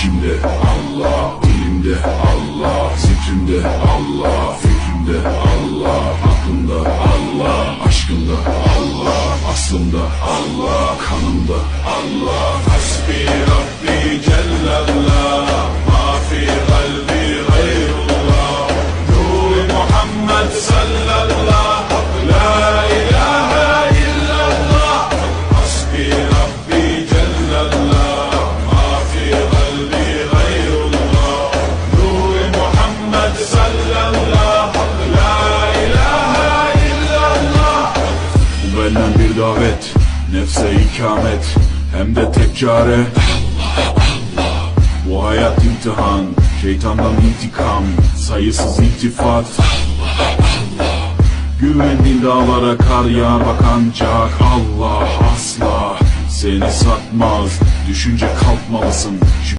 İçimde Allah, dilimde Allah, zikrimde Allah, fikrimde Allah, aklımda Allah, aşkımda Allah, aslımda Allah, kanımda Allah. Hasbi Rabbi Cellallah, ma fi kalbi gayrullah, Nur Muhammed sallallahu, la ilahe illallah. Hasbi Rabbi Cellallah, ma fi kalbi gayrullah, Nur Muhammed sallallahu, la ilahe illallah. Bu benden bir davet, nefse ikamet, hem de tek çare Allah Allah. Bu hayat imtihan, şeytandan intikam, sayısız iltifat Allah Allah. Güvendiğin dağlara kar yağar bak ancak Allah asla seni satmaz. Düşünce kalkmalısın, şu